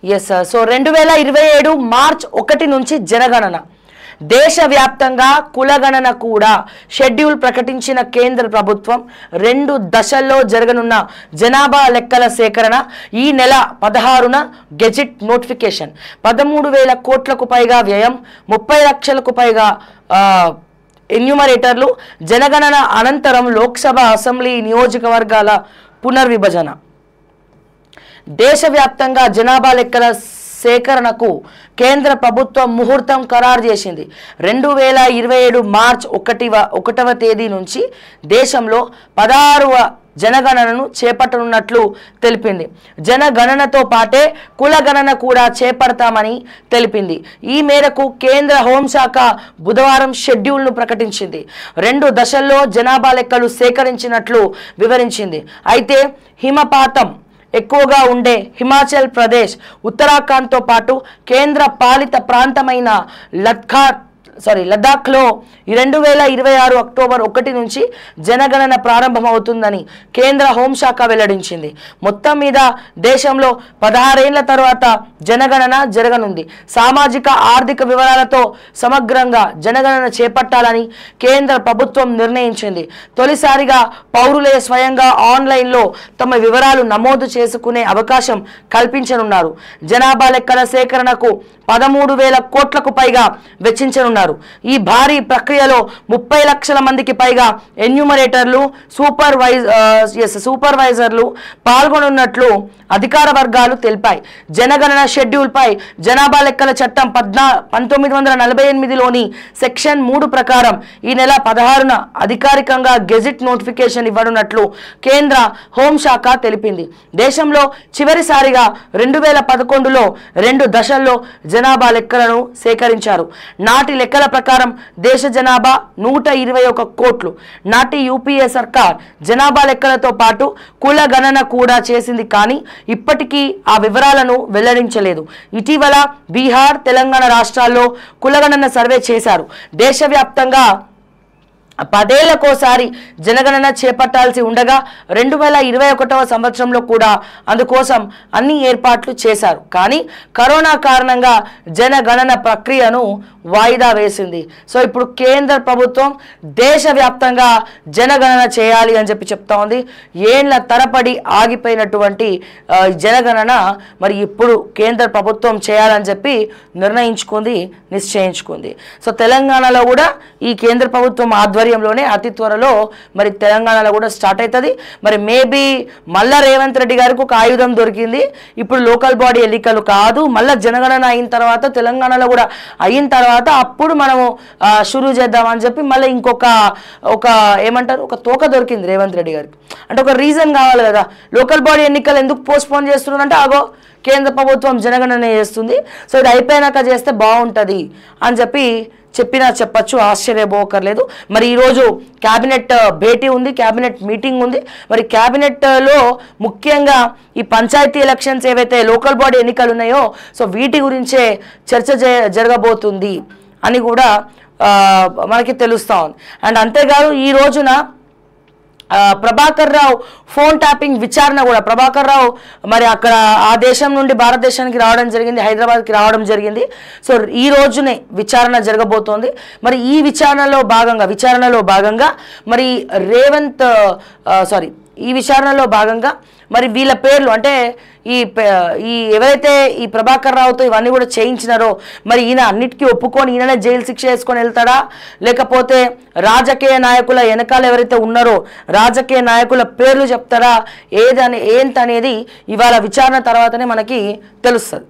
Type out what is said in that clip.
Yes sir. So 2027 March 1 నుంచి జనగణన, దేశవ్యాప్తంగా కులగణన కూడా షెడ్యూల్ ప్రకటించిన కేంద్ర ప్రభుత్వం 2 దశల్లో జరగనున్న జనాభా లెక్కల సేకరణ ఈ నెల 16న గెజిట్ నోటిఫికేషన్. 13,000 కోట్లకు పైగా వ్యయం, 30 లక్షలకు పైగా ఎన్యూమరేటర్లు. జనగణన అనంతరం లోక్సభ అసెంబ్లీ నియోజకవర్గాల పునర్విభజన. దేశవ్యాప్తంగా జనాభా లెక్కల సేకరణకు కేంద్ర ప్రభుత్వం ముహూర్తం ఖరారు చేసింది. 2027 మార్చ్ 1వ తేదీ నుంచి దేశంలో 16వ జనగణనను చేపట్టనున్నట్లు తెలిపింది. జనగణనతో పాటే కులగణన కూడా చేపడతామని తెలిపింది. ఈ మేరకు కేంద్ర హోంశాఖ బుధవారం షెడ్యూల్ను ప్రకటించింది. 2 దశల్లో జనాభా లెక్కలు సేకరించినట్లు వివరించింది. అయితే హిమపాతం ఎక్కువగా ఉండే హిమాచల్ ప్రదేశ్, ఉత్తరాఖండ్తో పాటు కేంద్ర పాలిత ప్రాంతమైన లద్దాఖ్లో 2026 అక్టోబర్ 1 నుంచి జనగణన ప్రారంభమవుతుందని కేంద్ర హోంశాఖ వెల్లడించింది. మొత్తం మీద దేశంలో 16 ఏళ్ల తర్వాత జనగణన జరగనుంది. సామాజిక ఆర్థిక వివరాలతో సమగ్రంగా జనగణన చేపట్టాలని కేంద్ర ప్రభుత్వం నిర్ణయించింది. తొలిసారిగా పౌరులే స్వయంగా ఆన్లైన్లో తమ వివరాలు నమోదు చేసుకునే అవకాశం కల్పించనున్నారు. జనాభా లెక్కల సేకరణకు 13,000 కోట్లకు పైగా వెచ్చించనున్నారు. ఈ భారీ ప్రక్రియలో 30 లక్షల మందికి పైగా ఎన్యూమరేటర్లు, సూపర్వైజర్లు పాల్గొనున్నట్లు అధికార వర్గాలు తెలిపాయి. జనగణన షెడ్యూల్పై జనాభా లెక్కల చట్టం 1948లోని సెక్షన్ 3 ప్రకారం ఈ నెల 16న అధికారికంగా గెజిట్ నోటిఫికేషన్ ఇవ్వనున్నట్లు కేంద్ర హోంశాఖ తెలిపింది. దేశంలో చివరిసారిగా 2011లో 2 దశల్లో జనాభా లెక్కలను సేకరించారు. నాటి లెక్కల ప్రకారం దేశ జనాభా 121 కోట్లు. నాటి యూపీఏ సర్కార్ జనాభా లెక్కలతో పాటు కుల గణన కూడా చేసింది, కానీ ఇప్పటికీ ఆ వివరాలను వెల్లడించలేదు. ఇటీవల బీహార్, తెలంగాణ రాష్ట్రాల్లో కులగణన సర్వే చేశారు. దేశవ్యాప్తంగా 10 ఏళ్లకోసారి జనగణన చేపట్టాల్సి ఉండగా 2021వ సంవత్సరంలో కూడా అందుకోసం అన్ని ఏర్పాట్లు చేశారు. కానీ కరోనా కారణంగా జనగణన ప్రక్రియను వాయిదా వేసింది. సో ఇప్పుడు కేంద్ర ప్రభుత్వం దేశవ్యాప్తంగా జనగణన చేయాలి అని చెప్తా ఉంది. ఏళ్ల తరబడి ఆగిపోయినటువంటి జనగణన మరి ఇప్పుడు కేంద్ర ప్రభుత్వం చేయాలని చెప్పి నిర్ణయించుకుంది, నిశ్చయించుకుంది. సో తెలంగాణలో కూడా ఈ కేంద్ర ప్రభుత్వం ఆధ్వర్యంలోనే అతి త్వరలో మరి తెలంగాణలో కూడా స్టార్ట్ అవుతుంది. మరి మేబీ మళ్ళా రేవంత్ రెడ్డి గారికి ఒక ఆయుధం దొరికింది. ఇప్పుడు లోకల్ బాడీ ఎన్నికలు కాదు, మళ్ళీ జనగణన అయిన తర్వాత తెలంగాణలో కూడా అయిన తర్వాత అప్పుడు మనము షురూ చేద్దామని చెప్పి మళ్ళీ ఒక ఏమంటారు, ఒక తోక దొరికింది రేవంత్ రెడ్డి గారికి. అంటే ఒక రీజన్ కావాలి కదా, లోకల్ బాడీ ఎన్నికలు ఎందుకు పోస్ట్పోన్ చేస్తున్నారంటే ఆగో కేంద్ర ప్రభుత్వం జనగణన చేస్తుంది, సో ఇది అయిపోయినాక చేస్తే బాగుంటుంది అని చెప్పచ్చు, ఆశ్చర్యపోకర్లేదు. మరి ఈరోజు క్యాబినెట్ భేటీ ఉంది, క్యాబినెట్ మీటింగ్ ఉంది. మరి క్యాబినెట్లో ముఖ్యంగా ఈ పంచాయతీ ఎలక్షన్స్ ఏవైతే లోకల్ బాడీ ఎన్నికలు ఉన్నాయో సో వీటి గురించే చర్చ జరగబోతుంది అని కూడా మనకి తెలుస్తూ ఉంది. అండ్ అంతేకాదు ఈ రోజున ప్రభాకర్ రావు ఫోన్ ట్యాపింగ్ విచారణ కూడా, ప్రభాకర్ రావు మరి అక్కడ ఆ దేశం నుండి భారతదేశానికి రావడం జరిగింది, హైదరాబాద్కి రావడం జరిగింది. సో ఈ రోజునే విచారణ జరగబోతోంది. మరి ఈ విచారణలో భాగంగా మరి ఈ విచారణలో భాగంగా మరి వీళ్ళ పేర్లు అంటే ఈ ఎవరైతే ఈ ప్రభాకర్ రావుతో ఇవన్నీ కూడా చేయించినారో మరి ఈయన అన్నిటికీ ఒప్పుకొని ఈయననే జైలు శిక్ష వేసుకొని వెళ్తాడా, లేకపోతే రాజకీయ నాయకుల వెనకాల ఎవరైతే ఉన్నారో రాజకీయ నాయకుల పేర్లు చెప్తారా, ఏంటనేది ఇవాళ విచారణ తర్వాతనే మనకి తెలుస్తుంది.